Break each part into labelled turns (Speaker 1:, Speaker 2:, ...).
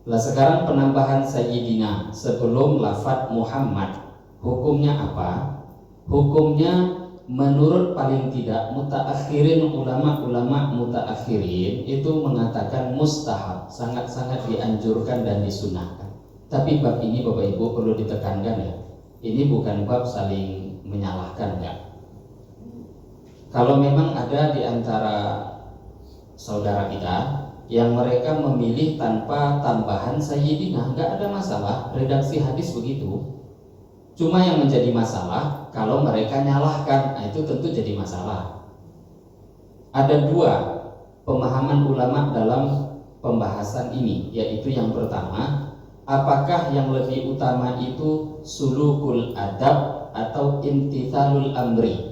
Speaker 1: Nah sekarang penambahan Sayyidina sebelum lafadz Muhammad, hukumnya apa? Hukumnya menurut paling tidak mutaakhirin, ulama-ulama mutaakhirin itu mengatakan mustahab, sangat-sangat dianjurkan dan disunahkan. Tapi bab ini Bapak Ibu perlu ditekankan ya, ini bukan bab saling menyalahkan ya. Kalau memang ada di antara saudara kita yang mereka memilih tanpa tambahan Sayyidina, nggak ada masalah, redaksi hadis begitu. Cuma yang menjadi masalah kalau mereka nyalahkan, nah itu tentu jadi masalah. Ada dua pemahaman ulama dalam pembahasan ini, yaitu yang pertama, apakah yang lebih utama itu sulukul adab atau imtithalul amri?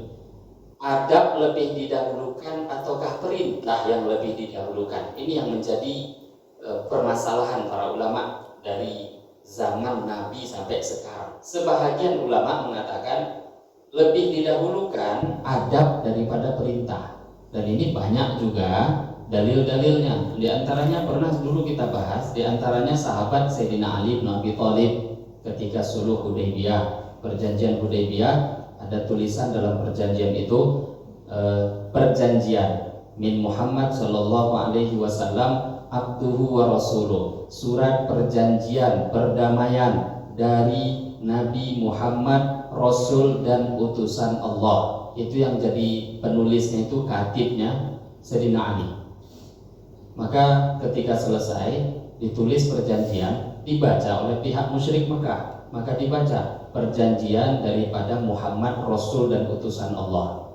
Speaker 1: Adab lebih didahulukan ataukah perintah yang lebih didahulukan? Ini yang menjadi permasalahan para ulama dari zaman Nabi sampai sekarang. Sebahagian ulama mengatakan lebih didahulukan adab daripada perintah. Dan ini banyak juga dalil-dalilnya. Di antaranya pernah dulu kita bahas, di antaranya sahabat Sayyidina Ali bin Abi Thalib ketika Sulh Hudaybiyah, perjanjian Hudaybiyah, ada tulisan dalam perjanjian itu perjanjian min Muhammad sallallahu alaihi wasallam abduhu wa rasuluh, surat perjanjian perdamaian dari Nabi Muhammad, Rasul dan utusan Allah. Itu yang jadi penulisnya itu katibnya Sayyidina Ali. Maka ketika selesai ditulis perjanjian, dibaca oleh pihak musyrik Mekah, maka dibaca perjanjian daripada Muhammad, Rasul dan utusan Allah.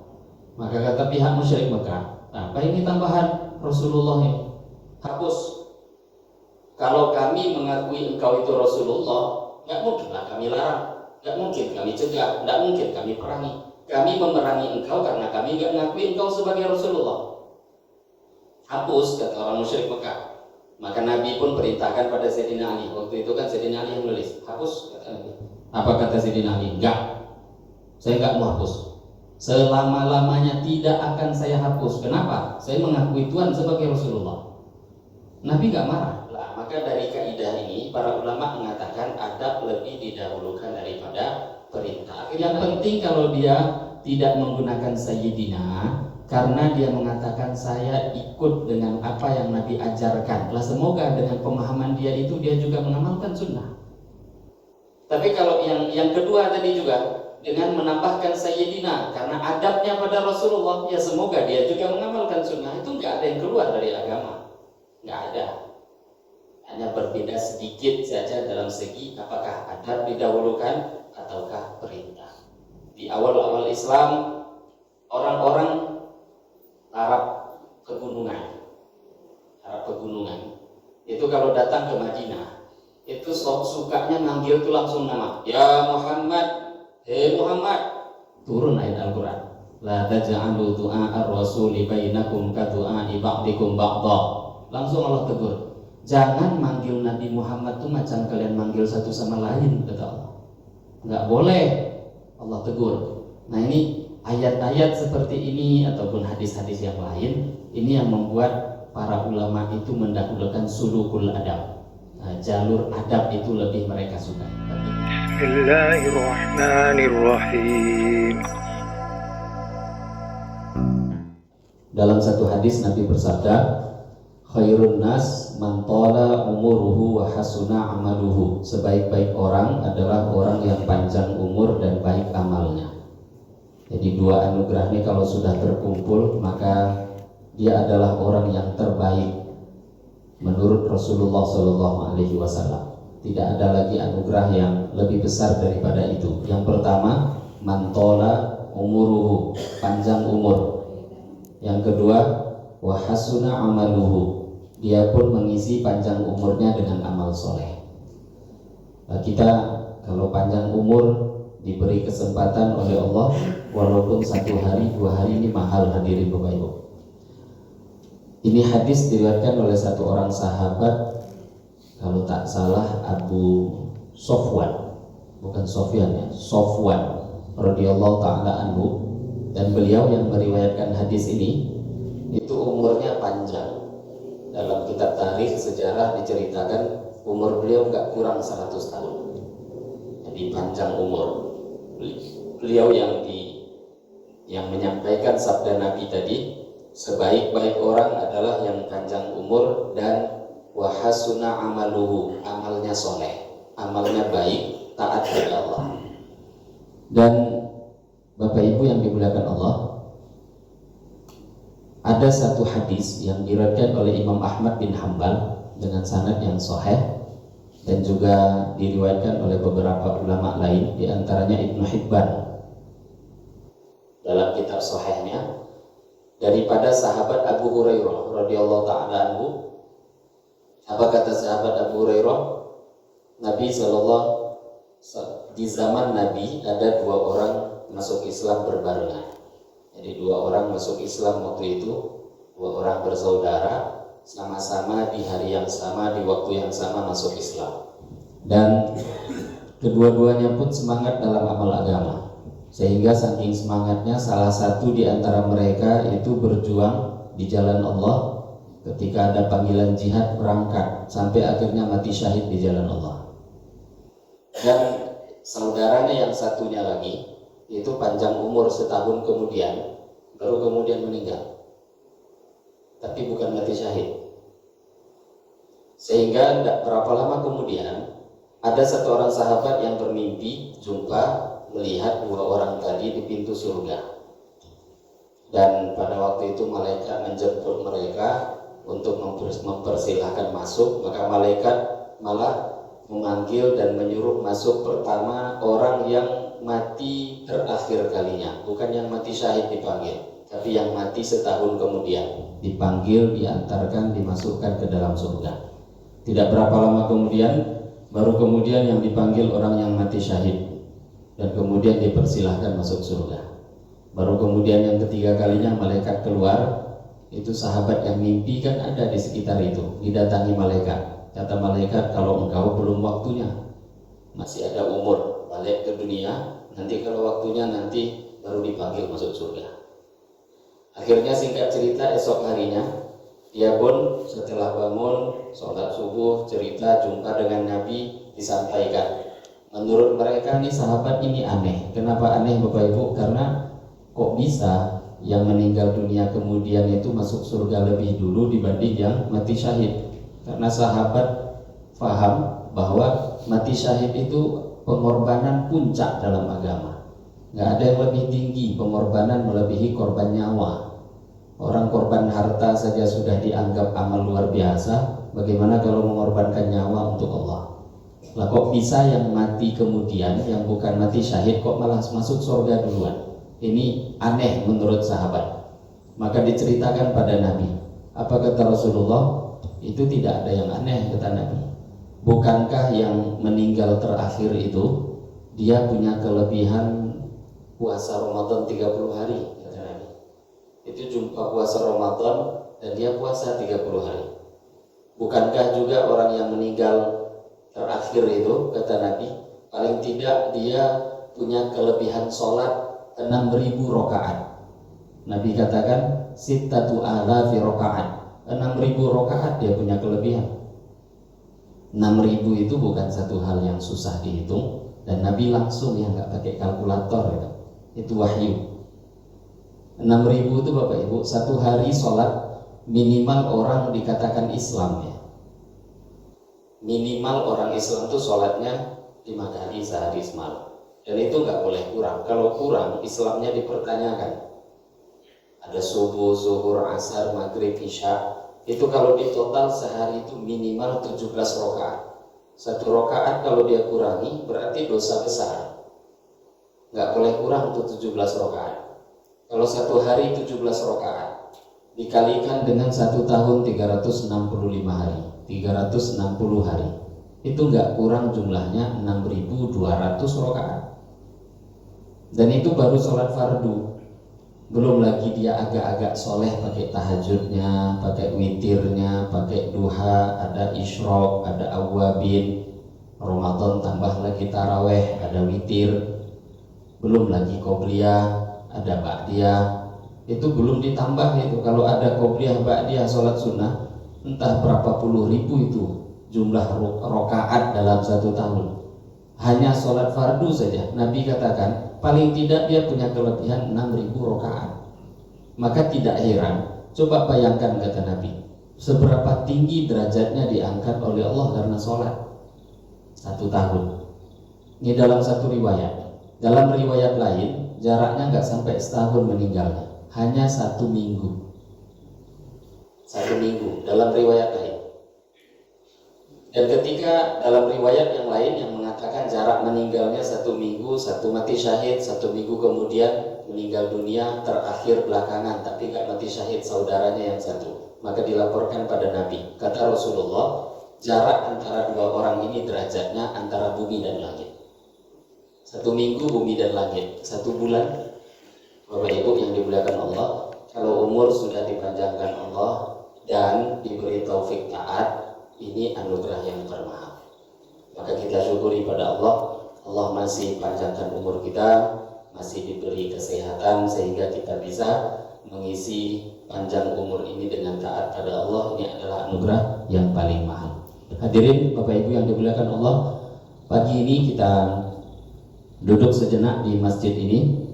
Speaker 1: Maka kata pihak musyrik Mekah, apa ini tambahan Rasulullah ini? Hapus. Kalau kami mengakui engkau itu Rasulullah, nggak mungkinlah kami larang, nggak mungkin kami cegah, nggak mungkin kami perangi. Kami memerangi engkau karena kami nggak mengakui engkau sebagai Rasulullah. Hapus, kata orang musyrik Mekah. Maka Nabi pun perintahkan pada Sayyidina Ali. Waktu itu kan Sayyidina Ali yang menulis. Hapus, kata Nabi. Apa kata Sayyidina Ali? Enggak, saya nggak mau hapus. Selama-lamanya tidak akan saya hapus. Kenapa? Saya mengakui Tuhan sebagai Rasulullah. Nabi gak marah lah. Maka dari kaidah ini para ulama mengatakan adab lebih didahulukan daripada perintah. Yang penting kalau dia tidak menggunakan Sayyidina, karena dia mengatakan saya ikut dengan apa yang Nabi ajarkan. Lah semoga dengan pemahaman dia itu dia juga mengamalkan sunnah. Tapi kalau yang kedua tadi juga dengan menambahkan Sayyidina karena adabnya pada Rasulullah, ya semoga dia juga mengamalkan sunnah. Itu nggak ada yang keluar dari agama, nggak ada. Hanya berbeda sedikit saja dalam segi apakah adab didahulukan ataukah perintah. Di awal-awal Islam, orang-orang Arab pegunungan itu kalau datang ke Madinah itu sukanya manggil tuh langsung nama, ya Muhammad. Hei Muhammad, turun ayat Al-Quran. La taj'alu du'a ar-rasuli bainakum ka du'a'i ba'dikum ba'dha. Langsung Allah tegur. Jangan manggil Nabi Muhammad tuh macam kalian manggil satu sama lain, kata Allah. Enggak boleh. Allah tegur. Nah ini ayat-ayat seperti ini ataupun hadis-hadis yang lain, ini yang membuat para ulama itu mendahulukan sulukul adab. Nah, jalur adab itu lebih mereka suka. Bismillahirrahmanirrahim. Dalam satu hadis Nabi bersabda, khairun nas man tala umuruhu wa hasuna amaluhu. Sebaik-baik orang adalah orang yang panjang umur dan baik amalnya. Jadi dua anugerah ini kalau sudah terkumpul, maka dia adalah orang yang terbaik menurut Rasulullah SAW. Tidak ada lagi anugerah yang lebih besar daripada itu. Yang pertama, mantola umuruhu, panjang umur. Yang kedua, wahasuna amaluhu, dia pun mengisi panjang umurnya dengan amal soleh. Nah, kita kalau panjang umur diberi kesempatan oleh Allah, walaupun 1 hari 2 hari, ini mahal hadirin Bapak Ibu. Ini hadis diriwayatkan oleh satu orang sahabat, kalau tak salah Abu Sofwan, bukan Sofyan ya, Sofwan radhiyallahu taala anhu, dan beliau yang meriwayatkan hadis ini itu umurnya panjang. Dalam kitab tarikh sejarah diceritakan umur beliau nggak kurang 100 tahun. Jadi panjang umur. Beliau yang menyampaikan sabda Nabi tadi, sebaik-baik orang adalah yang panjang umur dan wahasuna amaluhu, amalnya soleh, amalnya baik, taat kepada Allah. Dan Bapak Ibu yang dimuliakan Allah, ada satu hadis yang diriwayatkan oleh Imam Ahmad bin Hanbal dengan sanad yang sahih dan juga diriwayatkan oleh beberapa ulama lain, di antaranya Ibnu Hibban dalam kitab sahihnya, daripada sahabat Abu Hurairah radhiyallahu taala anhu. Apa kata sahabat Abu Hurairah? Nabi sallallahu di zaman Nabi ada dua orang masuk Islam berbarengan. Jadi dua orang masuk Islam waktu itu, dua orang bersaudara, sama-sama di hari yang sama, di waktu yang sama masuk Islam. Dan kedua-duanya pun semangat dalam amal agama. Sehingga saking semangatnya, salah satu di antara mereka itu berjuang di jalan Allah. Ketika ada panggilan jihad, berangkat sampai akhirnya mati syahid di jalan Allah. Dan saudaranya yang satunya lagi itu panjang umur setahun kemudian, baru kemudian meninggal, tapi bukan mati syahid. Sehingga tidak berapa lama kemudian ada satu orang sahabat yang bermimpi jumpa melihat dua orang tadi di pintu surga. Dan pada waktu itu malaikat menjemput mereka untuk mempersilahkan masuk, maka malaikat malah memanggil dan menyuruh masuk pertama orang yang mati terakhir kalinya, bukan yang mati syahid dipanggil, tapi yang mati setahun kemudian dipanggil, diantarkan, dimasukkan ke dalam surga. Tidak berapa lama kemudian, baru kemudian yang dipanggil orang yang mati syahid dan kemudian dipersilahkan masuk surga. Baru kemudian yang ketiga kalinya malaikat keluar. Itu sahabat yang mimpi kan ada di sekitar itu, didatangi malaikat. Kata malaikat, kalau engkau belum waktunya, masih ada umur, balik ke dunia, nanti kalau waktunya nanti baru dipanggil masuk surga. Akhirnya singkat cerita, esok harinya dia pun setelah bangun sholat subuh, cerita jumpa dengan Nabi, disampaikan. Menurut mereka nih sahabat ini aneh. Kenapa aneh Bapak Ibu? Karena kok bisa yang meninggal dunia kemudian itu masuk surga lebih dulu dibanding yang mati syahid? Karena sahabat faham bahwa mati syahid itu pengorbanan puncak dalam agama. Nggak ada yang lebih tinggi pengorbanan melebihi korban nyawa. Orang korban harta saja sudah dianggap amal luar biasa, bagaimana kalau mengorbankan nyawa untuk Allah? Lah kok bisa yang mati kemudian, yang bukan mati syahid kok malah masuk surga duluan? Ini aneh menurut sahabat. Maka diceritakan pada Nabi. Apa kata Rasulullah? Itu tidak ada yang aneh, kata Nabi. Bukankah yang meninggal terakhir itu dia punya kelebihan puasa Ramadan 30 hari, kata Nabi. Itu jumpa puasa Ramadan dan dia puasa 30 hari. Bukankah juga orang yang meninggal terakhir itu, kata Nabi, paling tidak dia punya kelebihan sholat 6.000 rakaat. Nabi katakan sittatu alafi rakaat, 6.000 rakaat dia punya kelebihan. 6.000 itu bukan satu hal yang susah dihitung, dan Nabi langsung ya, nggak pakai kalkulator gitu. Itu wahyu. 6.000 itu Bapak Ibu, satu hari sholat minimal orang dikatakan Islam ya. Minimal orang Islam itu sholatnya 5 kali sehari semalam. Dan itu nggak boleh kurang. Kalau kurang, Islamnya dipertanyakan. Ada subuh, zuhur, asar, maghrib, isya. Itu kalau di total sehari itu minimal 17 rakaat. Satu rakaat kalau dia kurangi berarti dosa besar. Nggak boleh kurang untuk 17 rakaat. Kalau satu hari 17 rakaat dikalikan dengan 1 tahun 365 hari, 360 hari. Itu nggak kurang jumlahnya 6.200 rakaat. Dan itu baru sholat fardu. Belum lagi dia agak-agak soleh pakai tahajudnya, pakai witirnya, pakai duha, ada isyraq, ada awabin. Ramadan tambah lagi taraweh, ada witir. Belum lagi qobliyah, ada ba'diyah. Itu belum ditambah itu. Kalau ada qobliyah, ba'diyah, sholat sunnah, entah berapa puluh ribu itu jumlah rokaat dalam satu tahun. Hanya sholat fardu saja Nabi katakan paling tidak dia punya kelebihan 6.000 rokaat. Maka tidak heran, coba bayangkan kata Nabi, seberapa tinggi derajatnya diangkat oleh Allah karena sholat satu tahun. Ini dalam satu riwayat. Dalam riwayat lain jaraknya nggak sampai setahun meninggalnya, hanya 1 minggu. 1 minggu dalam riwayat lain. Dan ketika dalam riwayat yang lain yang mengatakan jarak meninggalnya 1 minggu, satu mati syahid, 1 minggu kemudian meninggal dunia, terakhir belakangan tapi nggak mati syahid saudaranya yang satu, maka dilaporkan pada Nabi. Kata Rasulullah, jarak antara dua orang ini derajatnya antara bumi dan langit. 1 minggu bumi dan langit, 1 bulan. Bapak Ibu yang dimuliakan Allah, kalau umur sudah dipanjangkan Allah dan diberi taufik taat, ini anugerah yang termahal. Maka kita syukuri pada Allah, Allah masih panjangkan umur kita, masih diberi kesehatan sehingga kita bisa mengisi panjang umur ini dengan taat pada Allah. Ini adalah anugerah yang paling mahal. Hadirin Bapak Ibu yang dimuliakan Allah, pagi ini kita duduk sejenak di masjid ini,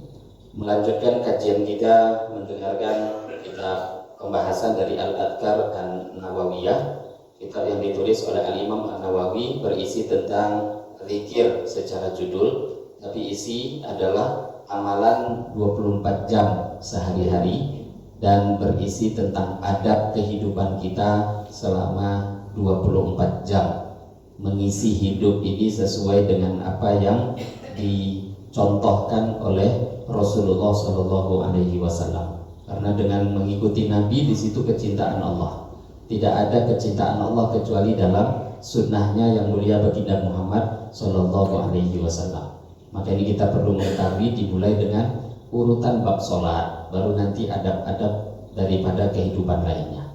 Speaker 1: melanjutkan kajian kita, mendengarkan kitab pembahasan dari Al-Adhkar An-Nawawiyah, kitab yang ditulis oleh Al-Imam An-Nawawi, berisi tentang zikir secara judul, tapi isi adalah amalan 24 jam sehari-hari dan berisi tentang adab kehidupan kita selama 24 jam, mengisi hidup ini sesuai dengan apa yang dicontohkan oleh Rasulullah Shallallahu Alaihi Wasallam. Karena dengan mengikuti Nabi di situ kecintaan Allah. Tidak ada kecintaan Allah kecuali dalam sunnahnya yang mulia baginda Muhammad Shallallahu Alaihi Wasallam. Maka ini kita perlu mengetahui, dimulai dengan urutan bab sholat, baru nanti adab-adab daripada kehidupan lainnya.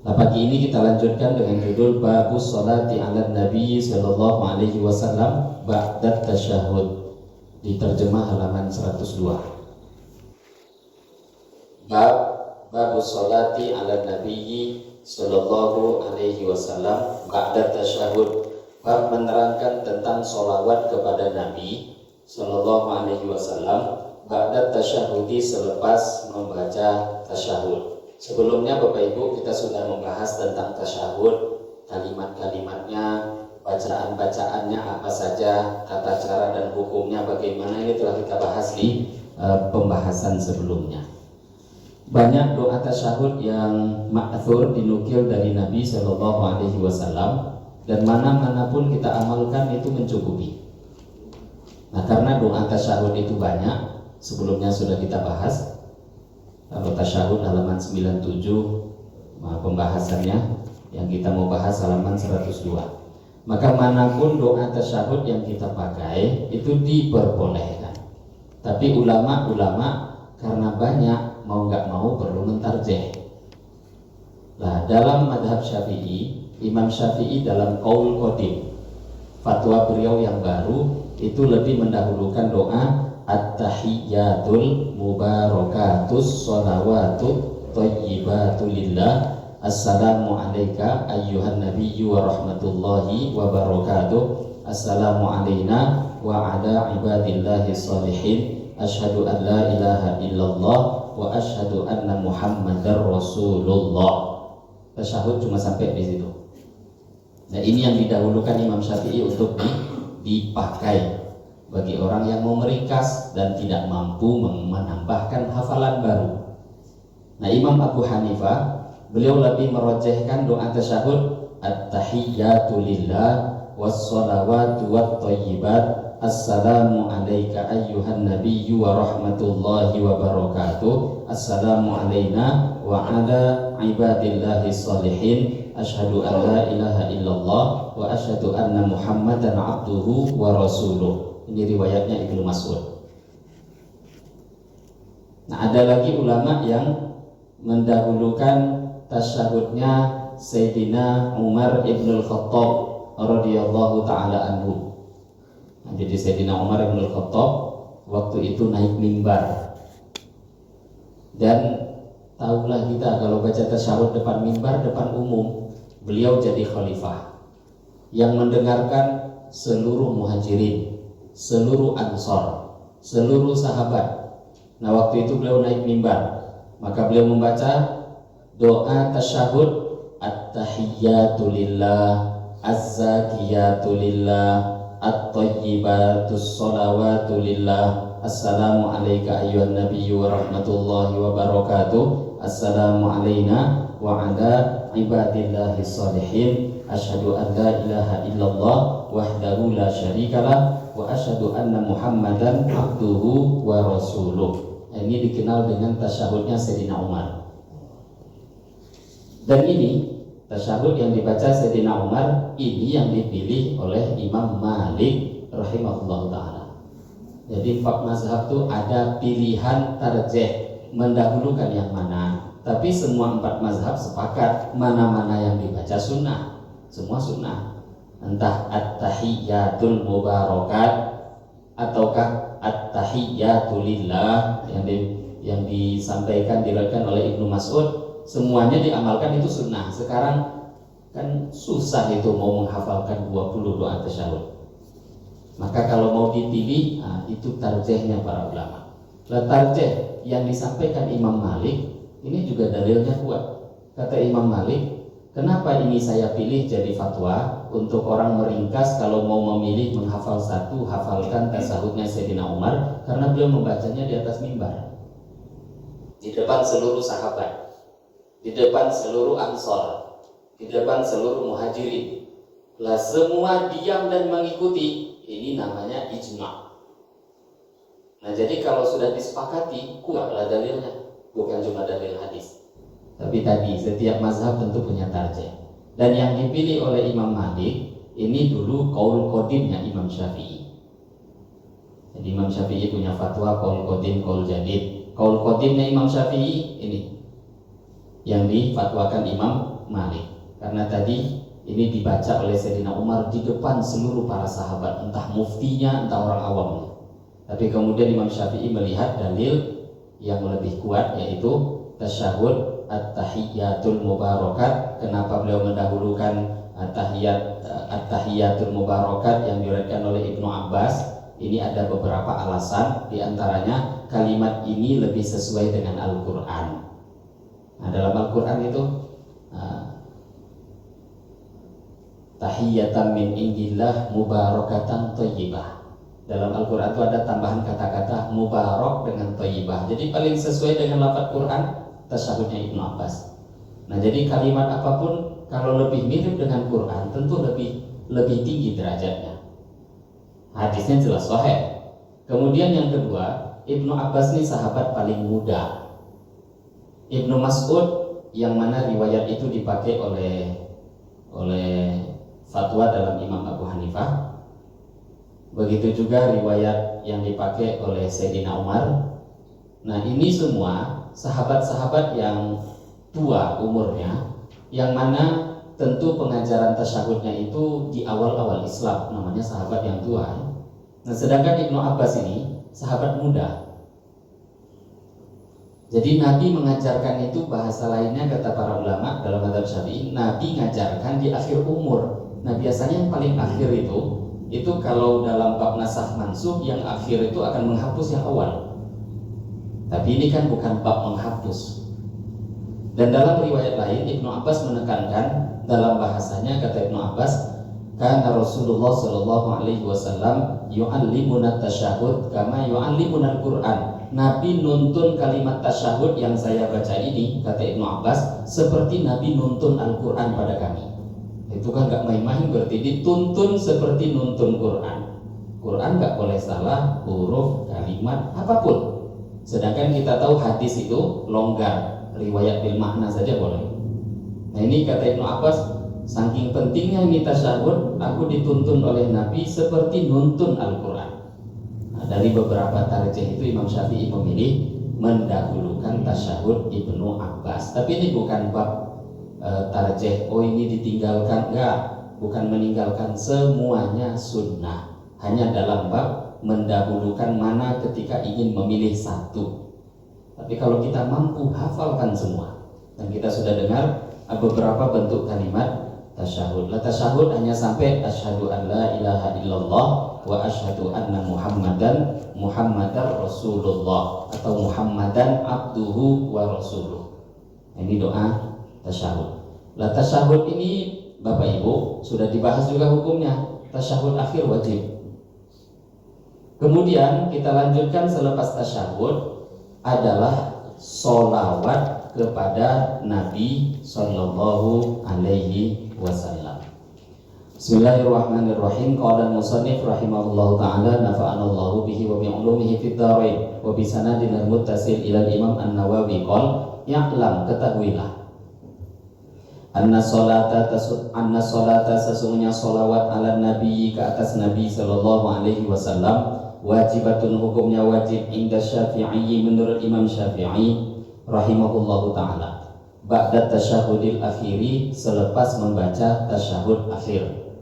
Speaker 1: Nah, pagi ini kita lanjutkan dengan judul Babus Sholati ala Nabi Sallallahu Alaihi Wasallam Ba'dat Tasyahud, diterjemah halaman 102. Babus Sholati ala Nabi Sallallahu Alaihi Wasallam Ba'dat Tasyahud, bab menerangkan tentang sholawat kepada Nabi Sallallahu Alaihi Wasallam Ba'dat Tasyahudi, selepas membaca tasyahud. Sebelumnya Bapak Ibu kita sudah membahas tentang tasyahud, kalimat-kalimatnya, bacaan-bacaannya apa saja, tata cara dan hukumnya bagaimana, ini telah kita bahas di pembahasan sebelumnya. Banyak doa tasyahud yang ma'thur, dinukil dari Nabi Shallallahu Alaihi Wasallam, dan mana-mana pun kita amalkan itu mencukupi. Nah, karena doa tasyahud itu banyak, sebelumnya sudah kita bahas. Kalau tasyahud halaman 97 pembahasannya, yang kita mau bahas halaman 102. Maka manapun doa tasyahud yang kita pakai itu diperbolehkan. Tapi ulama-ulama karena banyak, mau nggak mau perlu mentarjeh. Nah, dalam madhab Syafi'i, Imam Syafi'i dalam Qaul Qadim, fatwa beliau yang baru, itu lebih mendahulukan doa At-tahiyyatul mubarakatus sholawatut thayyibatu lillah. Assalamu alayka ayyuhan nabiyyu wa rahmatullahi wa barakatuh. Assalamu alayna wa ala ibadillahi sholihin. Asyhadu an la ilaha illallah wa asyhadu anna muhammadar rasulullah. Tasyahud cuma sampai di situ. Nah, ini yang didahulukan Imam Syafi'i untuk dipakai bagi orang yang mau meringkas dan tidak mampu menambahkan hafalan baru. Nah, Imam Abu Hanifah beliau lebih merojehkan doa tasyahud at-tahiyyatu lillah was-shalawatu wat-thayyibat. Assalamu alayka ayyuhan nabiyyu wa rahmatullahi wa barakatuh. Assalamu alayna wa ala ibadillahi sholihin. Asyhadu an la ilaha illallah wa asyhadu anna muhammadan abduhu wa rasuluh. Ini riwayatnya Ibnu Mas'ud. Nah, ada lagi ulama yang mendahulukan tasyahudnya Sayyidina Umar Ibnul Khattab radhiyallahu taala anhu. Nah, jadi Sayyidina Umar Ibnul Khattab waktu itu naik mimbar dan tahulah kita kalau baca tasyahud depan mimbar, depan umum, beliau jadi khalifah yang mendengarkan seluruh muhajirin, seluruh ansor, seluruh sahabat. Nah waktu itu beliau naik mimbar, maka beliau membaca doa tasyahud, at-tahiyyatu lillah, az-zakiyatu lillah, at-thayyibatus sholawatu lillah, assalamu alayka ayyuhan nabiyyu wa rahmatullahi wa barakatuh, assalamu alayna wa ala ibadillahi sholihin, asyhadu an la ilaha illallah wahdahu la syarikalah wa asyhadu anna muhammadan abduhu wa rasuluh. Ini dikenal dengan tasyahudnya Sayyidina Umar. Dan ini tasyahud yang dibaca Sayyidina Umar ini yang dipilih oleh Imam Malik rahimahullah ta'ala. Jadi empat mazhab itu ada pilihan tarjih, mendahulukan yang mana. Tapi semua empat mazhab sepakat mana-mana yang dibaca sunnah, semua sunnah. Entah at-tahiyyatul mubarakat ataukah at-tahiyyatu lillah yang disampaikan diriwayatkan oleh Ibnu Mas'ud, semuanya diamalkan itu sunnah. Sekarang kan susah itu mau menghafalkan 20 doa tasyahud. Maka kalau mau dipilih, itu tarjihnya para ulama. Tarjih yang disampaikan Imam Malik ini juga dalilnya kuat. Kata Imam Malik, kenapa ini saya pilih jadi fatwa untuk orang meringkas kalau mau memilih menghafal satu, hafalkan tasyahudnya Sayyidina Umar, karena beliau membacanya di atas mimbar, di depan seluruh sahabat, di depan seluruh ansor, di depan seluruh muhajirin. Lah semua diam dan mengikuti. Ini namanya ijma'. Nah jadi kalau sudah disepakati, kuatlah dalilnya, bukan cuma dalil hadis. Tapi tadi setiap mazhab tentu punya tarjih. Dan yang dipilih oleh Imam Malik ini dulu qaul qadimnya Imam Syafi'i. Jadi Imam Syafi'i punya fatwa qaul qadim, qaul jadid. Qaul qadimnya Imam Syafi'i ini yang difatwakan Imam Malik. Karena tadi ini dibaca oleh Sayyidina Umar di depan seluruh para sahabat, entah muftinya, entah orang awamnya. Tapi kemudian Imam Syafi'i melihat dalil yang lebih kuat, yaitu tasyahud at-tahiyyatul mubarakat. Kenapa beliau mendahulukan at-tahiyyatul mubarakat yang diriwayatkan oleh Ibnu Abbas? Ini ada beberapa alasan, diantaranya kalimat ini lebih sesuai dengan Al-Quran. Nah, dalam Al-Quran itu tahiyyatan min indillah mubarakatan thayyibah. Dalam Al-Quran itu ada tambahan kata-kata mubarak dengan thayyibah. Jadi paling sesuai dengan lafaz Quran tasyahudnya Ibnu Abbas. Nah jadi kalimat apapun kalau lebih mirip dengan Quran tentu lebih tinggi derajatnya. Hadisnya jelas sahih. Kemudian yang kedua, Ibnu Abbas ini sahabat paling muda. Ibnu Mas'ud yang mana riwayat itu dipakai oleh fatwa dalam Imam Abu Hanifah. Begitu juga riwayat yang dipakai oleh Sayyidina Umar. Nah ini semua sahabat-sahabat yang tua umurnya, yang mana tentu pengajaran tasyahudnya itu di awal-awal Islam, namanya sahabat yang tua. Nah sedangkan Ibnu Abbas ini sahabat muda. Jadi Nabi mengajarkan itu, bahasa lainnya kata para ulama dalam mazhab Syafi'i, Nabi ngajarkan di akhir umur. Nah biasanya yang paling akhir itu kalau dalam bab nasakh mansukh yang akhir itu akan menghapus yang awal. Tapi ini kan bukan bab menghapus. Dan dalam riwayat lain Ibnu Abbas menekankan dalam bahasanya, kata Ibnu Abbas, karena Rasulullah Shallallahu Alaihi Wasallam yu'allimuna tasyahud kama yu'allimuna Al-Quran. Nabi nuntun kalimat tasyahud yang saya baca ini, kata Ibnu Abbas, seperti Nabi nuntun Al-Quran pada kami. Itu kan gak main-main, berarti dituntun seperti nuntun Quran. Quran gak boleh salah huruf, kalimat, apapun. Sedangkan kita tahu hadis itu longgar, riwayat bil makna saja boleh. Nah ini kata Ibnu Abbas, saking pentingnya ini tasyahud, aku dituntun oleh Nabi seperti nuntun Al-Quran. Nah, dari beberapa tarjih itu Imam Syafi'i memilih mendahulukan tasyahud Ibnu Abbas. Tapi ini bukan bab tarjih, oh ini ditinggalkan, enggak, bukan meninggalkan, semuanya sunnah. Hanya dalam bab mendahulukan mana ketika ingin memilih satu. Tapi kalau kita mampu hafalkan semua, dan kita sudah dengar beberapa bentuk kalimat tasyahud. La tasyahud hanya sampai asyhadu an la ilaha illallah wa asyhadu anna Muhammadan Rasulullah atau Muhammadan abduhu wa rasuluh. Ini doa tasyahud. La tasyahud ini Bapak Ibu sudah dibahas juga hukumnya. Tasyahud akhir wajib. Kemudian kita lanjutkan selepas tasyahud adalah sholawat kepada Nabi Sallallahu Alaihi Wasallam. Bismillahirrahmanirrahim. Qala al-musannif rahimahullahu ta'ala nafa'anallahu bihi wa bi'ulumihi fid dharain wa bi sanadinal muttasil ila Imam An-Nawawi qala ya'lam, ketahuilah, anna salata sesungguhnya salawat ala nabi ke atas Nabi Sallallahu Alaihi Wasallam wajibatun, hukumnya wajib, inda Syafi'i, menurut Imam Syafi'i rahimahullahu ta'ala, ba'da tasyahudil akhiri, selepas membaca tasyahud akhir.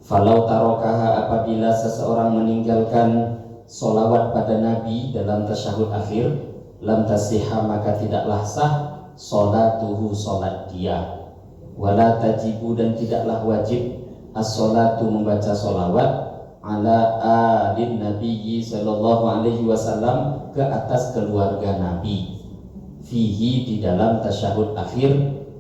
Speaker 1: Falau tarokaha, apabila seseorang meninggalkan solawat pada Nabi dalam tasyahud akhir, lam tasihha, maka tidaklah sah sholatuhu, sholat dia, wala tajibu, dan tidaklah wajib as-sholatu, membaca sholawat, ala alin nabiyyi sallallahu alaihi wasallam, ke atas keluarga Nabi, fihi, di dalam tasyahud akhir,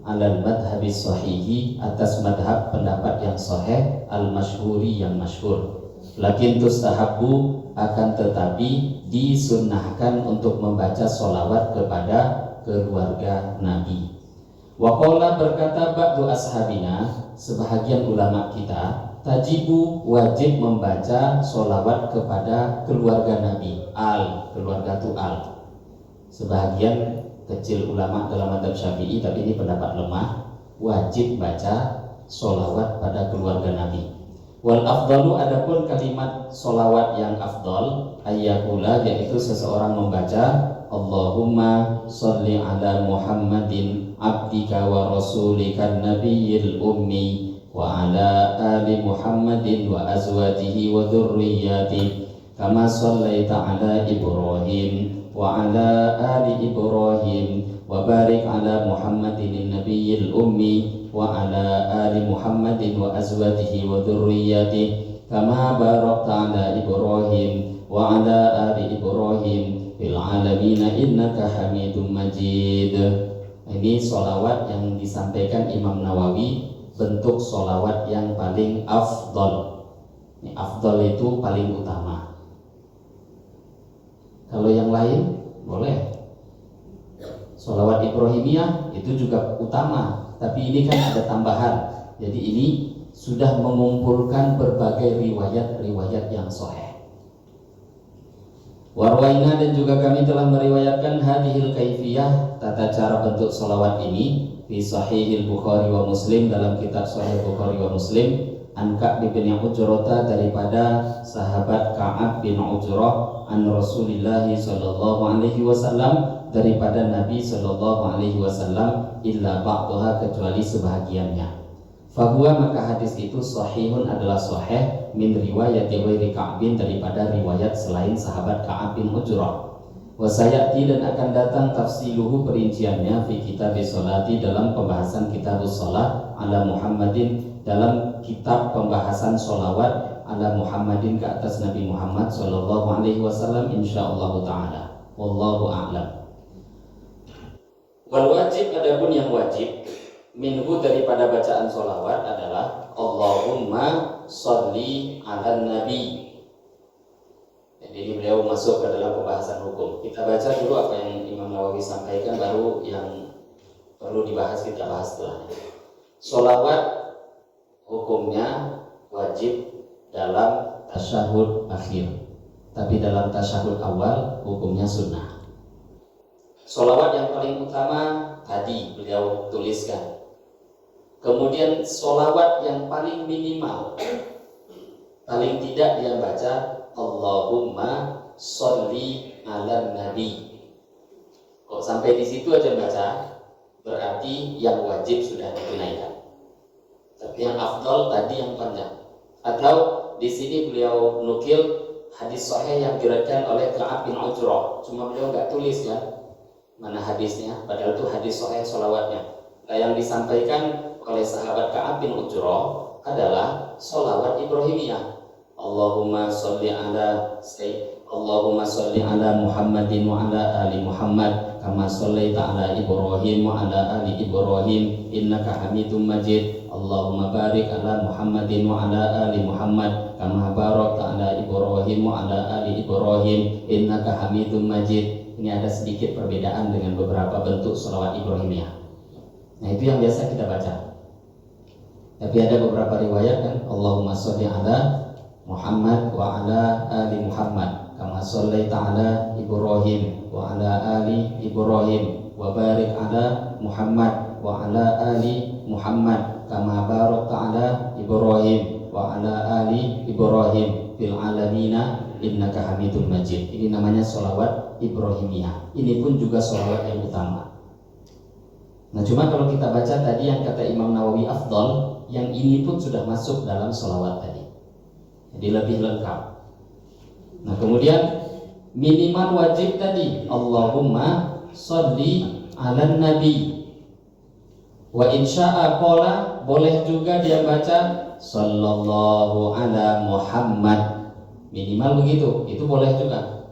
Speaker 1: alal madhabis sahihi, atas madhab pendapat yang sahih, al masyhuri, yang masyhur. Lakin tustahabu, akan tetapi disunnahkan untuk membaca sholawat kepada keluarga Nabi. Waqala, berkata ba'du ashabina, sebahagian ulama kita, tajibu, wajib membaca sholawat kepada keluarga Nabi, keluarga tu sebahagian kecil ulama dalam mazhab Syafi'i, tapi ini pendapat lemah, wajib baca sholawat pada keluarga Nabi. Wal afdalu, adapun kalimat sholawat yang afdal, ayyakula, yaitu seseorang membaca Allahumma sholli ala Muhammadin abdika wa rasulika nabiyil ummi wa ala ali Muhammadin wa azwajihi wa dhurriyyatihi kama shallaita ala Ibrahim wa ala ali Ibrahim wa barik ala Muhammadin nabiyil ummi wa ala ali Muhammadin wa azwajihi wa dhurriyyatihi kama barakta ala Ibrahim wa ala ali Ibrahim fil alamin innaka Hamidum Majid. Ini sholawat yang disampaikan Imam Nawawi, bentuk sholawat yang paling afdol. Ini afdol itu paling utama. Kalau yang lain boleh. Sholawat Ibrahimiyah itu juga utama, tapi ini kan ada tambahan. Jadi ini sudah mengumpulkan berbagai riwayat-riwayat yang sahih. Warwaina, dan juga kami telah meriwayatkan hadhil kaifiyah, tata cara bentuk sholawat ini, fi sahihil Bukhari wa Muslim, dalam kitab Sahih Bukhari wa Muslim, an Ka'b bin Ujrah, daripada sahabat Ka'ab bin Ujrah, an Rasulillah sallallahu alaihi wasallam, daripada Nabi sallallahu alaihi wasallam, illa ba'daha, kecuali sebahagiannya. Fahuwa, maka hadis itu sahihun, adalah sahih, min riwayat ghairi Ka'bin, daripada riwayat selain sahabat Ka'ab bin Ujrah. Wasayati, dan akan datang tafsiluhu, perinciannya, fi kitab sholati, dalam pembahasan kitab sholat, ala Muhammadin, dalam kitab pembahasan sholawat, ala Muhammadin, ke atas Nabi Muhammad sallallahu alaihi wasallam, insyaallah taala. Wallahu a'lam. Wal wajib, adapun yang wajib, minhu, daripada bacaan sholawat, adalah Allahumma sholli ala nabi. Jadi ini beliau masuk ke dalam pembahasan hukum. Kita baca dulu apa yang Imam Nawawi sampaikan, baru yang perlu dibahas kita bahas setelahnya. Sholawat hukumnya wajib dalam tasyahud akhir, tapi dalam tasyahud awal hukumnya sunnah. Sholawat yang paling utama tadi beliau tuliskan. Kemudian sholawat yang paling minimal, paling tidak dia baca Allahumma sholli ala nabi. Kok sampai di situ aja baca, berarti yang wajib sudah ditunaikan. Tapi yang afdal tadi yang panjang. Atau di sini beliau nukil hadis sahih yang diriwayatkan oleh Ka'ab bin Ujrah. Cuma beliau nggak tulis ya mana hadisnya, padahal itu hadis sahih sholawatnya. Nah, yang disampaikan oleh sahabat Ka'ab bin Ujrah adalah sholawat Ibrahimiyah. Allahumma sholli ala Muhammadin wa ala ali Muhammad kama shallaita ala Ibrahim wa ala ali Ibrahim innaka Hamidum Majid. Allahumma barik ala Muhammadin wa ala ali Muhammad kama barakta ala Ibrahim wa ala ali Ibrahim innaka Hamidum Majid. Ini ada sedikit perbedaan dengan beberapa bentuk sholawat Ibrahimiyah. Nah, itu yang biasa kita baca. Tapi ada beberapa riwayat kan, Allahumma sholli ala Muhammad wa ala ali Muhammad kama shallaita ala Ibrahim wa ala ali Ibrahim wa barik ala Muhammad wa ala ali Muhammad kama barakta ala Ibrahim wa ala ali Ibrahim fil alamina innaka Hamidum Majid. Ini namanya sholawat Ibrahimiyah. Ini pun juga sholawat yang utama. Nah, cuma kalau kita baca tadi yang kata Imam Nawawi afdal, yang ini pun sudah masuk dalam sholawat tadi. Jadi lebih lengkap. Nah, kemudian minimal wajib tadi Allahumma sholli ala nabi. Wa insya'a qala, boleh juga dia baca sallallahu ala Muhammad. Minimal begitu, itu boleh juga.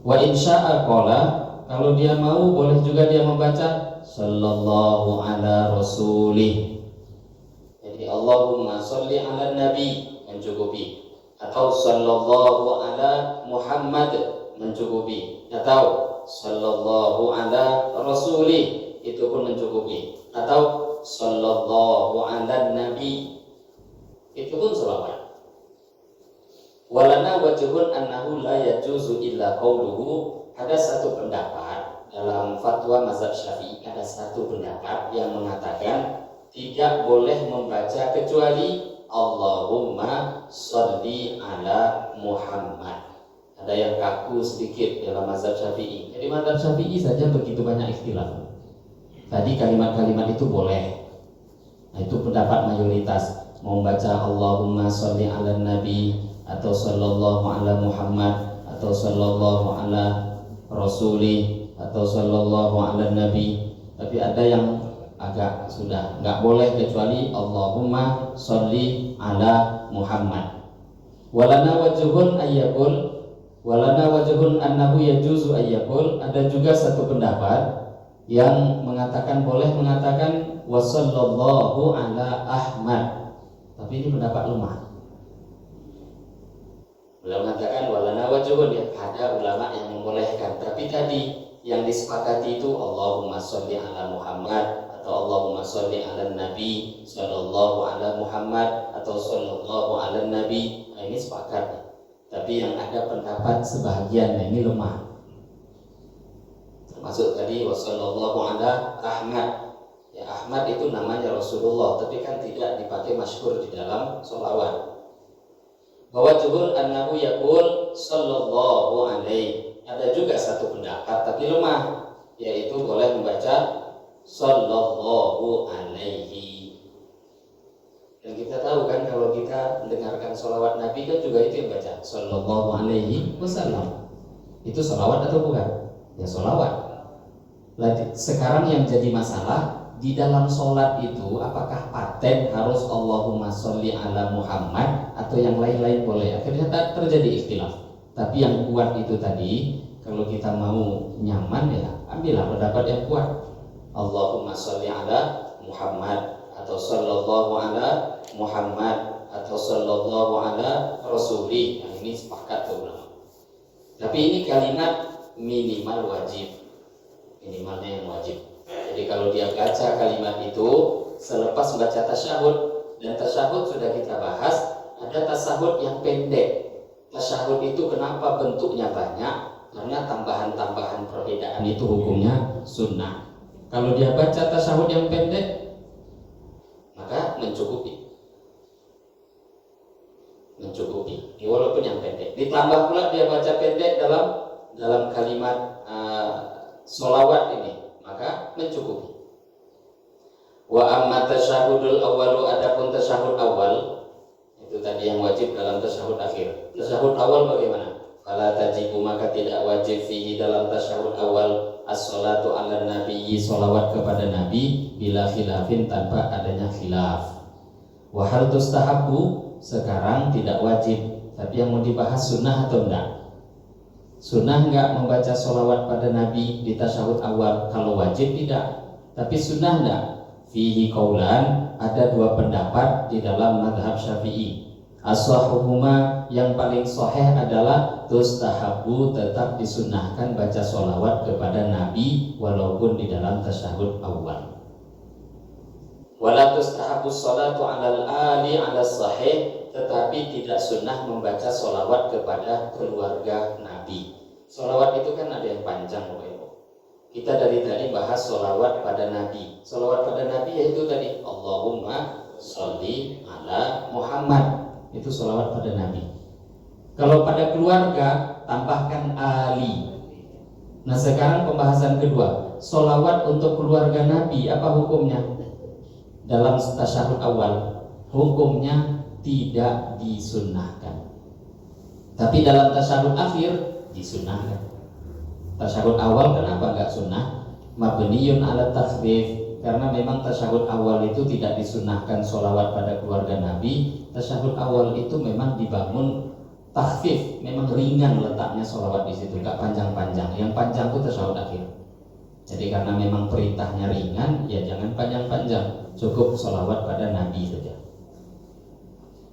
Speaker 1: Wa insya'a qala, kalau dia mau boleh juga dia membaca sallallahu ala rasulih. Jadi Allahumma sholli ala nabi mencukupi, atau sallallahu ala Muhammad mencukupi, atau sallallahu ala rasulih itu pun mencukupi, atau sallallahu ala nabi itu pun selawat. Walana wajhun annahu la yajuzu illa qauluhu. Ada satu pendapat dalam fatwa mazhab Syafi'i, ada satu pendapat yang mengatakan tidak boleh membaca kecuali Allahumma sholli ala Muhammad. Ada yang kaku sedikit dalam mazhab Syafi'i. Jadi mazhab Syafi'i saja begitu banyak ikhtilaf. Tadi kalimat-kalimat itu boleh. Nah, itu pendapat mayoritas. Mau baca Allahumma sholli ala Nabi, atau sallallahu ala Muhammad, atau sallallahu ala Rasuli, atau sallallahu ala Nabi. Tapi ada yang agak sudah nggak boleh kecuali Allahumma sholli ala Muhammad. Walana wajhun annahu yajuzu ayyakul. Ada juga satu pendapat yang mengatakan boleh mengatakan wa sallallahu ala Ahmad. Tapi ini pendapat lemah. Beliau mengatakan walana wajhun, ya, ada ulama yang membolehkan. Tapi tadi yang disepakati itu Allahumma sholli ala Muhammad, atau Allahumma sholli ala Nabi sallallahu ala Muhammad, atau sallallahu ala Nabi. Nah, ini sepakat. Tapi yang ada pendapat sebagian, nah ini lemah. Termasuk tadi wassallallahu ala Ahmad. Ya, Ahmad itu namanya Rasulullah, tapi kan tidak dipakai masyhur di dalam sholawat. Bahwa jubul annahu yaqul sallallahu alaihi. Ada juga satu pendapat tapi lemah, yaitu boleh membaca sallallahu alaihi. Dan kita tahu kan kalau kita mendengarkan sholawat Nabi kan juga itu yang baca sallallahu alaihi wasallam. Itu sholawat atau bukan? Ya sholawat. Sekarang yang jadi masalah di dalam sholat itu apakah paten harus Allahumma sholli ala Muhammad atau yang lain-lain boleh? Akhirnya terjadi ikhtilaf. Tapi yang kuat itu tadi, kalau kita mau nyaman ya ambillah pendapat yang kuat. Allahumma sholli ala Muhammad, atau sallallahu ala Muhammad, atau sallallahu ala Rasulih. Nah, ini sepakat ulama. Tapi ini kalimat minimal wajib. Minimalnya yang wajib. Jadi kalau dia baca kalimat itu selepas baca tasyahud, dan tasyahud sudah kita bahas, ada tasyahud yang pendek. Tasyahud itu kenapa bentuknya banyak? Karena tambahan-tambahan perbedaan itu hukumnya sunnah. Kalau dia baca tasyahud yang pendek, maka mencukupi. Walaupun yang pendek. Ditambah pula dia baca pendek dalam kalimat sholawat ini, maka mencukupi. Wa amma tasyahudul awwalu, adapun tasyahud awal itu tadi tadi yang wajib dalam tasyahud akhir. Tasyahud awal bagaimana? Fala tajibu, maka tidak wajib fihi dalam tasyahud awal as-salatu ala nabiyyi, sholawat kepada nabi bila khilafin, tanpa adanya khilaf. Wa hal tustahabbu, sekarang tidak wajib, tapi yang mau dibahas sunnah atau enggak. Sunnah enggak membaca sholawat pada nabi di tasyahud awal? Kalau wajib tidak, tapi sunnah enggak? Fihi qaulan, ada dua pendapat di dalam madhab Syafi'i. As-sahhuhuma, yang paling sahih adalah tustahabu, tetap disunnahkan baca sholawat kepada nabi walaupun di dalam tasyahud awal. Wala tustahabu sholatu alal ali ala sahih, tetapi tidak sunnah membaca sholawat kepada keluarga nabi. Sholawat itu kan ada yang panjang, Bapak Ibu. Kita dari tadi bahas sholawat pada nabi. Sholawat pada nabi yaitu tadi Allahumma sholli ala Muhammad, itu sholawat pada nabi. Kalau pada keluarga tambahkan ali. Nah sekarang pembahasan kedua, sholawat untuk keluarga nabi apa hukumnya? Dalam tasyahud awal hukumnya tidak disunnahkan, tapi dalam tasyahud akhir disunnahkan. Tasyahud awal kenapa enggak sunnah? Mabniyun ala takhfif, karena memang tasyahud awal itu tidak disunnahkan sholawat pada keluarga nabi. Tasyahud awal itu memang dibangun takhfif, memang ringan letaknya sholawat di situ, enggak panjang-panjang. Yang panjang itu tasyahud akhir. Jadi karena memang perintahnya ringan, ya jangan panjang-panjang, cukup sholawat pada nabi saja.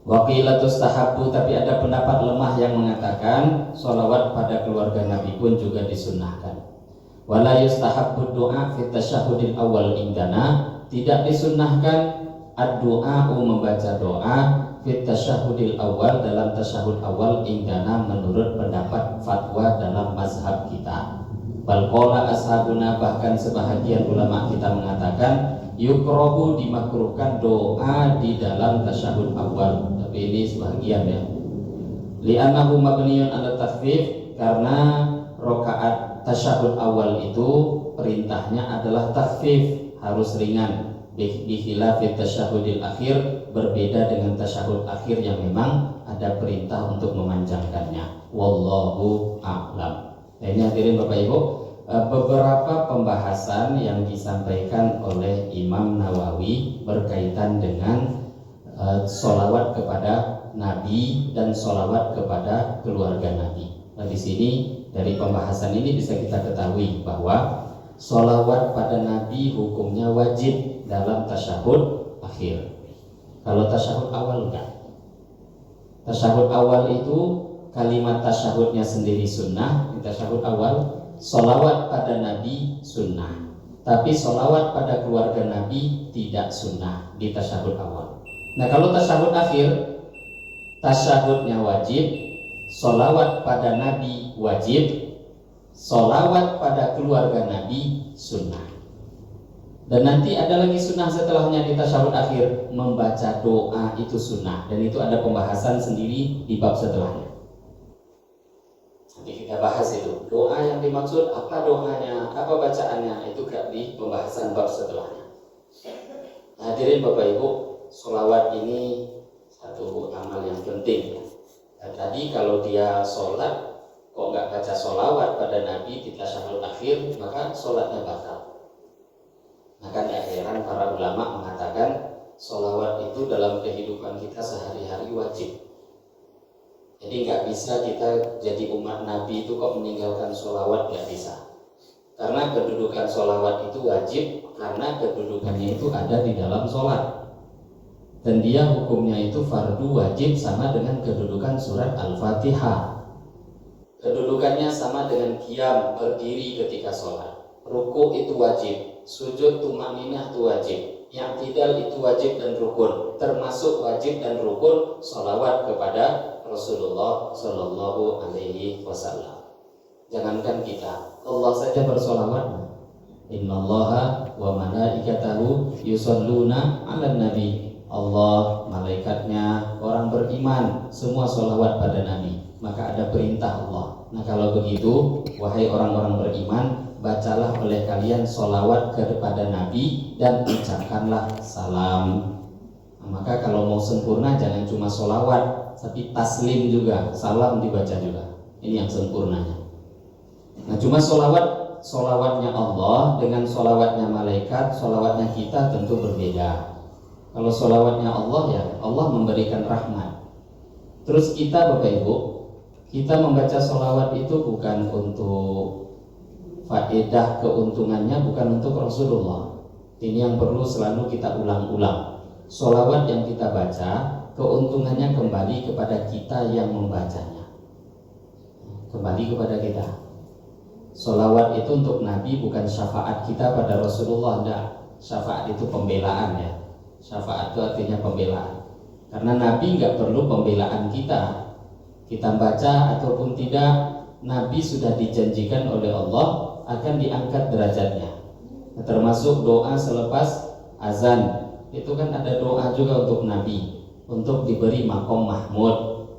Speaker 1: Waqilah tustahabu, tapi ada pendapat lemah yang mengatakan sholawat pada keluarga nabi pun juga disunnahkan. Wala yustahabbu doa fit tasyahudil awal indana, tidak disunnahkan ad-du'a, membaca doa fit tasyahudil awal, dalam tasyahud awal indana, menurut pendapat fatwa dalam mazhab kita. Bal qala ashabuna, bahkan sebahagian ulama kita mengatakan yukrohu, dimakruhkan doa di dalam tasyahud awal. Tapi ini sebahagian ya. Li'annahu mabniyun ala takhfif, karena rakaat tasyahud awal itu perintahnya adalah takhfif, harus ringan. Bikhilafit tasyahudil akhir, berbeda dengan tasyahud akhir yang memang ada perintah untuk memanjangkannya. Wallahu a'lam. Nah ini hadirin Bapak Ibu, beberapa pembahasan yang disampaikan oleh Imam Nawawi berkaitan dengan sholawat kepada Nabi dan sholawat kepada keluarga Nabi. Nah di sini dari pembahasan ini bisa kita ketahui bahwa sholawat pada Nabi hukumnya wajib dalam tasyahud akhir. Kalau tasyahud awal enggak. Tasyahud awal itu kalimat tasyahudnya sendiri sunnah di tasyahud awal. Sholawat pada Nabi sunnah, tapi sholawat pada keluarga Nabi tidak sunnah di tasyahud awal. Nah kalau tasyahud akhir, tasyahudnya wajib, sholawat pada Nabi wajib, sholawat pada keluarga Nabi sunnah. Dan nanti ada lagi sunnah setelahnya di tasyahud akhir, membaca doa itu sunnah, dan itu ada pembahasan sendiri di bab setelahnya. Nanti kita bahas itu doa yang dimaksud, apa doanya, apa bacaannya, itu di pembahasan bab setelahnya. Hadirin Bapak Ibu, sholawat ini satu amal yang penting. Dan tadi kalau dia sholat kok nggak baca sholawat pada Nabi di tasyahud akhir, maka sholatnya batal. Maka tidak heran para ulama mengatakan sholawat itu dalam kehidupan kita sehari-hari wajib. Jadi nggak bisa kita jadi umat Nabi itu kok meninggalkan sholawat, nggak bisa. Karena kedudukan sholawat itu wajib, karena kedudukannya itu ada di dalam sholat. Dan dia hukumnya itu fardu wajib, sama dengan kedudukan surat Al-Fatihah. Kedudukannya sama dengan qiyam, berdiri ketika sholat. Ruku itu wajib, sujud tumaninah itu wajib, i'tidal itu wajib dan rukun. Termasuk wajib dan rukun sholawat kepada Rasulullah Shallallahu Alaihi Wasallam. Jangankan kita, Allah saja bersolawat. Innallaha wa malaikatahu yusholluna 'alan nabi. Allah, malaikatnya, orang beriman semua sholawat pada Nabi. Maka ada perintah Allah. Nah kalau begitu, wahai orang-orang beriman, bacalah oleh kalian sholawat kepada Nabi dan ucapkanlah salam. Maka kalau mau sempurna jangan cuma sholawat, tapi taslim juga, salam dibaca juga. Ini yang sempurnanya. Nah, cuma sholawatnya Allah dengan sholawatnya malaikat, sholawatnya kita tentu berbeda. Kalau sholawatnya Allah, ya Allah memberikan rahmat. Terus kita Bapak Ibu, kita membaca sholawat itu bukan untuk faedah keuntungannya, bukan untuk Rasulullah. Ini yang perlu selalu kita ulang-ulang. Sholawat yang kita baca, keuntungannya kembali kepada kita yang membacanya. Kembali kepada kita. Sholawat itu untuk Nabi, bukan syafaat kita pada Rasulullah. Enggak. Syafaat itu pembelaan ya. Syafaat itu artinya pembelaan. Karena Nabi nggak perlu pembelaan kita. Kita baca ataupun tidak, Nabi sudah dijanjikan oleh Allah akan diangkat derajatnya. Termasuk doa selepas azan. Itu kan ada doa juga untuk Nabi, untuk diberi maqam mahmud,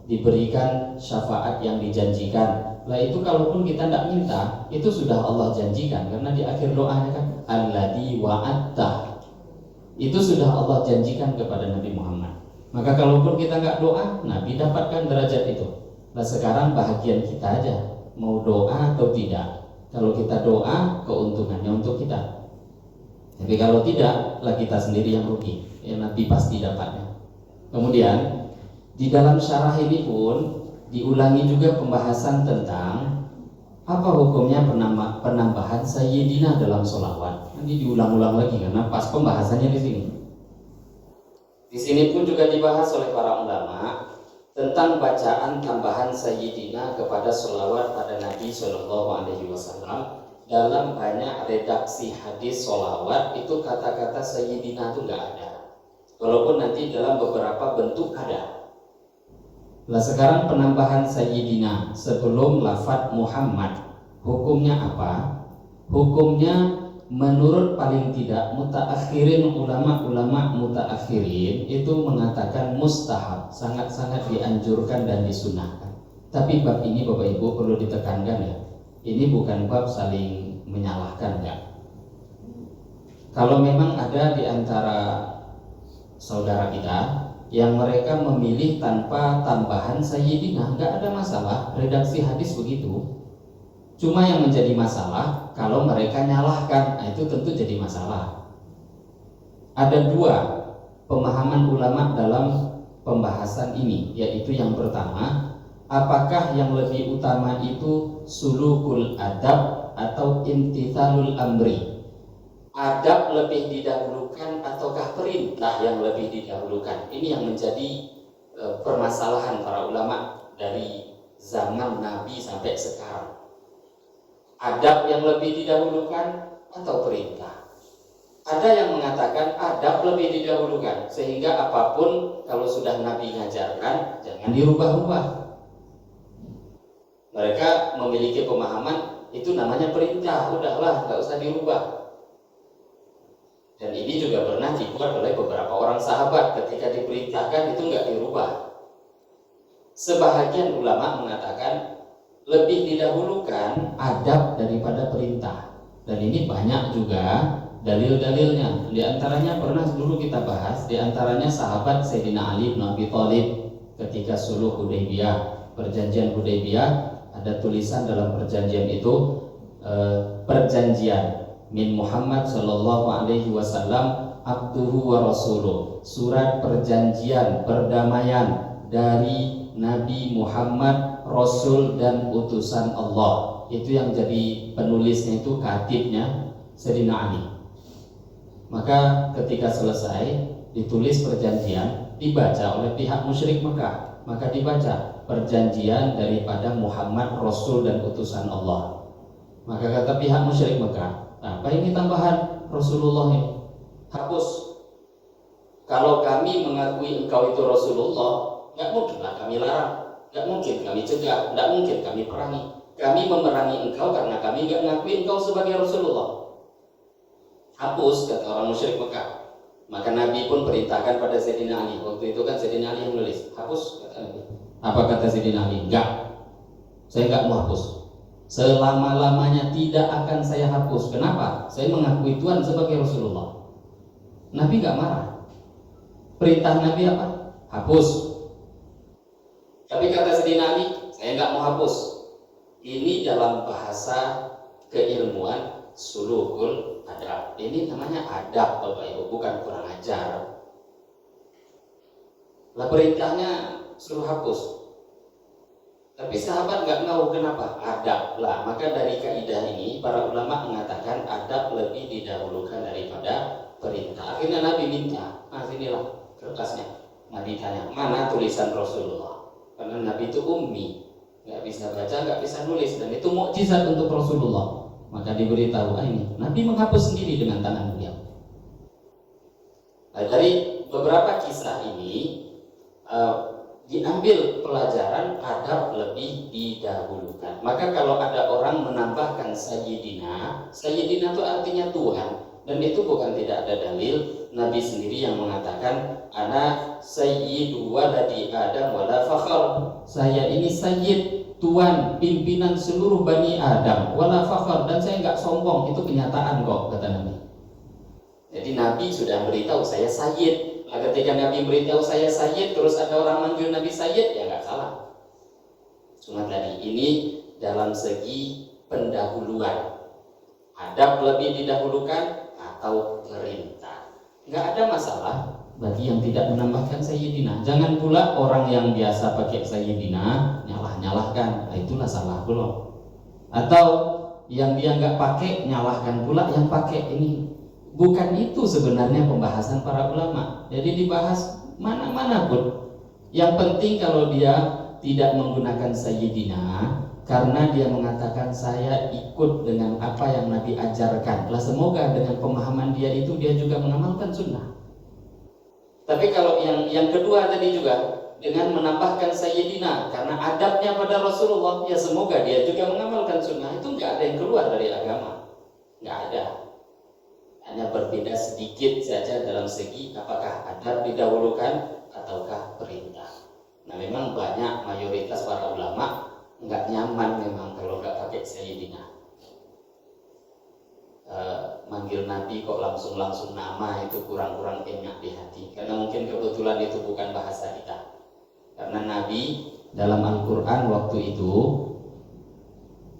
Speaker 1: diberikan syafaat yang dijanjikan. Lah itu kalaupun kita tidak minta, itu sudah Allah janjikan, karena di akhir doanya kan alladzi wa'atta. Itu sudah Allah janjikan kepada Nabi Muhammad. Maka kalaupun kita nggak doa, Nabi dapatkan derajat itu. Nah sekarang bahagian kita aja, mau doa atau tidak. Kalau kita doa, keuntungannya untuk kita. Tapi kalau tidak, lah kita sendiri yang rugi. Ya Nabi pasti dapatnya. Kemudian di dalam syarah ini pun diulangi juga pembahasan tentang apa hukumnya penambahan sayyidina dalam sholawat. Nanti diulang-ulang lagi karena pas pembahasannya di sini. Di sini pun juga dibahas oleh para ulama tentang bacaan tambahan sayyidina kepada sholawat pada Nabi Shallallahu Alaihi Wasallam. Dalam banyak redaksi hadis sholawat itu kata-kata sayyidina itu nggak ada, walaupun nanti dalam beberapa bentuk ada. Nah sekarang penambahan sayyidina sebelum lafadz Muhammad, hukumnya apa? Hukumnya menurut paling tidak mutaakhirin, ulama-ulama mutaakhirin itu mengatakan mustahab, sangat-sangat dianjurkan dan disunahkan. Tapi bab ini Bapak Ibu perlu ditekankan ya, ini bukan bab saling menyalahkan ya. Kalau memang ada di antara saudara kita yang mereka memilih tanpa tambahan sayyidina, nggak ada masalah, redaksi hadis begitu. Cuma yang menjadi masalah kalau mereka nyalahkan, nah itu tentu jadi masalah. Ada dua pemahaman ulama dalam pembahasan ini, yaitu yang pertama, apakah yang lebih utama itu sulukul adab atau imtithalul amri? Adab lebih didahulukan ataukah perintah yang lebih didahulukan? Ini yang menjadi permasalahan para ulama dari zaman Nabi sampai sekarang. Adab yang lebih didahulukan atau perintah? Ada yang mengatakan adab lebih didahulukan, sehingga apapun kalau sudah Nabi ngajarkan jangan dirubah-rubah. Mereka memiliki pemahaman itu namanya perintah, udahlah nggak usah dirubah. Dan ini juga pernah dibuat oleh beberapa orang sahabat, ketika diperintahkan itu nggak dirubah. Sebahagian ulama mengatakan lebih didahulukan adab daripada perintah, dan ini banyak juga dalil-dalilnya. Di antaranya pernah dulu kita bahas, di antaranya sahabat Sayyidina Ali bin Abi Thalib ketika Suluh Hudaybiyah, perjanjian Hudaybiyah, ada tulisan dalam perjanjian itu perjanjian min Muhammad Shallallahu Alaihi Wasallam abduhu wa rasuluh, surat perjanjian perdamaian dari Nabi Muhammad, Rasul dan utusan Allah. Itu yang jadi penulisnya itu katibnya Sayyidina Ali. Maka ketika selesai ditulis perjanjian, dibaca oleh pihak musyrik Mekah, maka dibaca perjanjian daripada Muhammad, Rasul dan utusan Allah. Maka kata pihak musyrik Mekah, apa ini tambahan Rasulullah ini? Hapus. Kalau kami mengakui engkau itu Rasulullah, nggak mungkinlah kami larang, nggak mungkin kami cegah, nggak mungkin kami perangi. Kami memerangi engkau karena kami nggak mengakui engkau sebagai Rasulullah. Hapus, kata orang musyrik Mekah. Maka Nabi pun perintahkan pada Sayyidina Ali. Waktu itu kan Sayyidina Ali yang menulis. Hapus, kata Nabi. Apa kata Sayyidina Ali? Enggak, saya nggak mau hapus. Selama-lamanya tidak akan saya hapus. Kenapa? Saya mengakui Tuhan sebagai Rasulullah. Nabi nggak marah. Perintah Nabi apa? Hapus. Tapi kata Sayyidina Ali, saya nggak mau hapus. Ini dalam bahasa keilmuan sulukul adab. Ini namanya adab Bapak Ibu, bukan kurang ajar. Lah perintahnya suruh hapus. Tapi sahabat nggak mau, kenapa? Adab lah. Maka dari kaidah ini para ulama mengatakan adab lebih didahulukan daripada perintah. Akhirnya Nabi minta, sinilah kertasnya. Nabi tanya, mana tulisan Rasulullah? Karena Nabi itu ummi, nggak bisa baca, nggak bisa nulis, dan itu mukjizat untuk Rasulullah. Maka diberitahu, ini Nabi menghapus sendiri dengan tangan beliau. Nah, dari beberapa kisah ini diambil pelajaran adab lebih didahulukan. Maka kalau ada orang menambahkan sayyidina, sayyidina itu artinya Tuhan, dan itu bukan tidak ada dalil. Nabi sendiri yang mengatakan, ana sayyidu waladi Adam wala fakhr. Saya ini sayyid, tuan, pimpinan seluruh Bani Adam, wala fakhr, dan saya nggak sombong. Itu kenyataan kok, kata Nabi. Jadi Nabi sudah beritahu saya sayyid. Nah, ketika Nabi beritahu saya sayyid, terus ada orang manggil Nabi sayyid, ya nggak salah. Cuma tadi ini dalam segi pendahuluan, adab lebih didahulukan atau perintah. Nggak ada masalah bagi yang tidak menambahkan sayyidina. Jangan pula orang yang biasa pakai sayyidina nyalah-nyalahkan, nah, itulah salah belum. Atau yang dia nggak pakai nyalahkan pula yang pakai. Ini bukan itu sebenarnya pembahasan para ulama. Jadi dibahas mana-mana pun. Yang penting kalau dia tidak menggunakan sayyidina karena dia mengatakan saya ikut dengan apa yang Nabi ajarkan. Lah semoga dengan pemahaman dia itu dia juga mengamalkan sunnah. Tapi kalau yang kedua tadi juga dengan menambahkan sayyidina karena adabnya pada Rasulullah, ya semoga dia juga mengamalkan sunnah. Itu nggak ada yang keluar dari agama, nggak ada. Hanya berbeda sedikit saja dalam segi apakah adab didahulukan ataukah perintah. Nah memang banyak mayoritas para ulama nggak nyaman memang kalau nggak pakai sayyidina. Manggil Nabi kok langsung nama, itu kurang-kurang enak di hati. Karena mungkin kebetulan itu bukan bahasa kita. Karena Nabi dalam Al-Quran waktu itu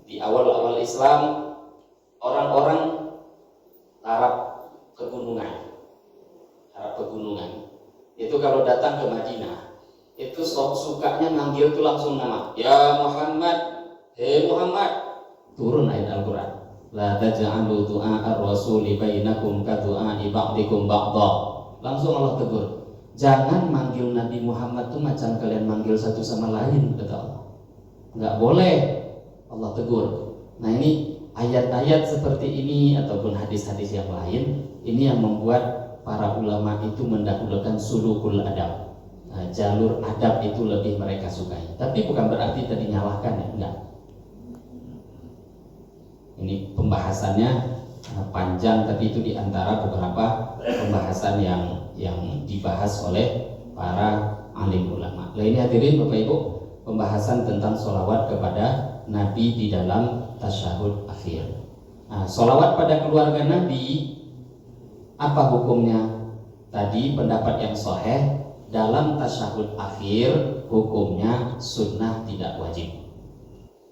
Speaker 1: di awal-awal Islam, orang-orang Arab pegunungan itu kalau datang ke Madinah itu sukanya manggil tuh langsung nama, ya Muhammad, hei Muhammad. Turun ayat Al-Quran, la taj'alu du'a ar-rasuli bainakum ka du'a'i ba'dikum ba'dha. Langsung Allah tegur, jangan manggil Nabi Muhammad tuh macam kalian manggil satu sama lain, kata Allah. Nggak boleh, Allah tegur. Nah ini ayat-ayat seperti ini ataupun hadis-hadis yang lain, ini yang membuat para ulama itu mendahulukan sulukul adab. Nah, jalur adab itu lebih mereka sukai. Tapi bukan berarti tadi nyalahkan, ya, enggak. Ini pembahasannya panjang, tapi itu diantara beberapa pembahasan yang dibahas oleh para alim ulama. Nah ini hadirin Bapak Ibu, pembahasan tentang sholawat kepada Nabi di dalam tasyahud akhir. Nah, sholawat pada keluarga Nabi, apa hukumnya? Tadi pendapat yang sahih dalam tasyahud akhir hukumnya sunnah, tidak wajib.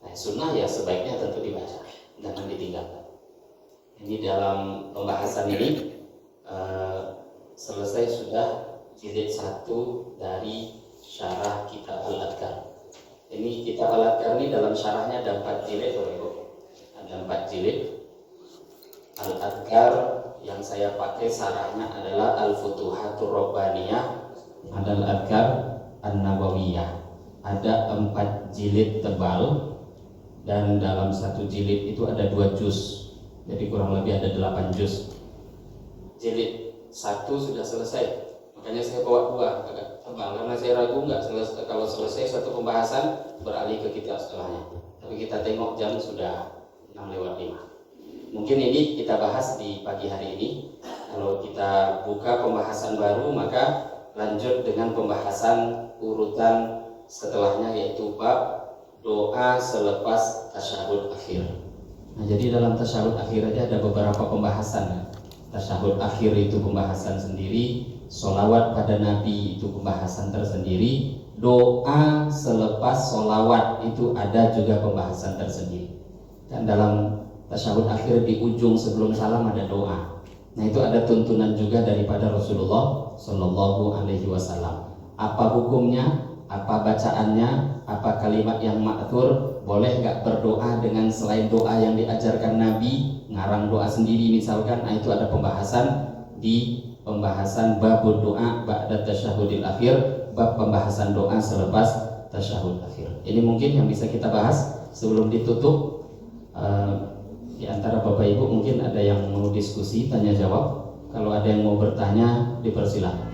Speaker 1: Nah, sunnah ya sebaiknya tentu dibaca, jangan ditinggalkan. Ini dalam pembahasan ini selesai sudah jilid 1 dari syarah kitab Al-Adhkar. Ini kitab Al-Adhkar ini dalam syarahnya ada 4 jilid, ada 4 jilid. Al-Adhkar yang saya pakai syarahnya adalah Al-Futuhatur Rabbaniyah, ada Al-Adhkar An-Nabawiyah. Ada 4 jilid tebal, dan dalam 1 jilid itu ada 2 juz. Jadi kurang lebih ada 8 juz. Jilid 1 sudah selesai, makanya saya bawa 2 agak tebal karena saya ragu kalau selesai satu pembahasan beralih ke kitab setelahnya. Tapi kita tengok jam sudah 6:05. Mungkin ini kita bahas di pagi hari ini. Kalau kita buka pembahasan baru, maka lanjut dengan pembahasan urutan setelahnya, yaitu bab doa selepas tasyahud akhir. Nah, jadi dalam tasyahud akhir aja ada beberapa pembahasan. Tasyahud akhir itu pembahasan sendiri, Sholawat pada Nabi itu pembahasan tersendiri. Doa selepas sholawat itu ada juga pembahasan tersendiri. Dan dalam tasyahud akhir di ujung sebelum salam ada doa. Nah itu ada tuntunan juga daripada Rasulullah Shallallahu Alaihi Wasallam. Apa hukumnya? Apa bacaannya? Apa kalimat yang ma'thur? Boleh nggak berdoa dengan selain doa yang diajarkan Nabi? Ngarang doa sendiri misalkan? Nah itu ada pembahasan di pembahasan babud doa ba'da tasyahudil akhir, bab pembahasan doa selepas tasyahud akhir. Ini mungkin yang bisa kita bahas sebelum ditutup. Di antara Bapak Ibu mungkin ada yang mau diskusi, tanya jawab. Kalau ada yang mau bertanya, dipersilakan.